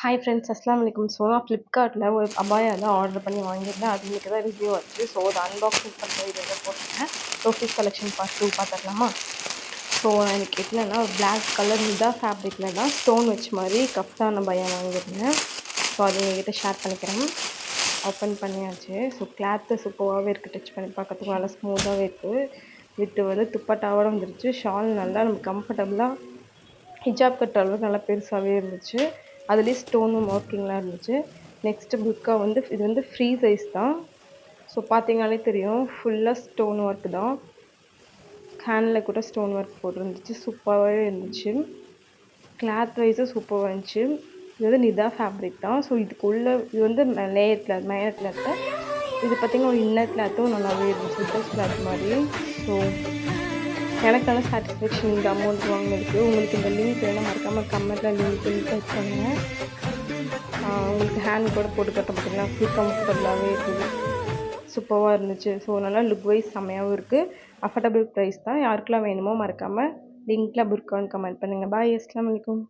Hi friends, அஸ்ஸலாமு அலைக்கும். So நான் ஃப்ளிப்கார்ட்டில் ஒரு அபாயா தான் ஆர்டர் பண்ணி வாங்கியிருந்தேன். அது இன்றைக்கி தான் ரிவ்யூ ஆச்சு. ஸோ அதை அன்பாக்சிங் பண்ணுற வீடியோ போட்டிருக்கேன். டோஃபிஸ் கலெக்ஷன் பார்ட் 2 பார்த்துடலாமா? ஸோ எனக்கு என்னென்னா ஒரு பிளாக் கலர் நிதா ஃபேப்ரிக்கில் தான் ஸ்டோன் வச்ச மாதிரி கஃப்தான் அபாயா வாங்கியிருந்தேன். ஸோ அதை என்கிட்ட ஷேர் பண்ணிக்கிறேன். ஓப்பன் பண்ணியாச்சு. ஸோ கிளாத்து சூப்பராகவே இருக்குது. டச் பண்ணி பார்க்கறதுக்கு நல்லா ஸ்மூத்தாகவே இருக்குது. வித்து துப்பட்டாவோட வந்துருச்சு. ஷால் நல்லா நமக்கு கம்ஃபர்டபுளாக ஹிஜாப் கட்டுற அளவுக்கு நல்லா பெருசாகவே இருந்துச்சு. அதுலேயே ஸ்டோனும் ஒர்க்கிங்லாம் இருந்துச்சு. நெக்ஸ்ட்டு புர்கா இது ஃப்ரீ சைஸ் தான். ஸோ பார்த்தீங்கனாலே தெரியும், ஃபுல்லாக ஸ்டோன் ஒர்க் தான். ஹேண்டில் கூட ஸ்டோன் ஒர்க் போட்டிருந்துச்சு. சூப்பராகவே இருந்துச்சு. கிளாத் வைஸும் சூப்பராக இருந்துச்சு. இது நிதா ஃபேப்ரிக் தான். ஸோ இதுக்குள்ளே இது லேயர் கிளாத்து. இது பார்த்திங்கன்னா ஒரு இன்னர் கிளாத்தும் நல்லாவே இருந்துச்சு. வித்தவுட் கிளாத் மாதிரி. ஸோ எனக்கு நல்ல சாட்டிஸ்ஃபேக்ஷன் இந்த அமௌண்ட் வாங்கினதுக்கு. உங்களுக்கு இந்த லிங்க் வேணும், மறக்காமல் கமெண்ட்டில் லிங்க் டைப் பண்ணுங்கள். உங்களுக்கு ஹேண்ட் கூட போட்டு கட்ட பார்த்தீங்கன்னா ஃபுல் கம்ஃபர்டபுளாகவே இருக்குது. சூப்பராக இருந்துச்சு. ஸோ நல்லா லுக் வைஸ் செம்மையாகவும் இருக்குது. அஃபோர்டபுள் ப்ரைஸ் தான். யாருக்கெல்லாம் வேணுமோ மறக்காமல் லிங்க்கில் புர்கான்னு கமெண்ட் பண்ணுங்கள். பாய், அஸ்ஸலாமு அலைக்கும்.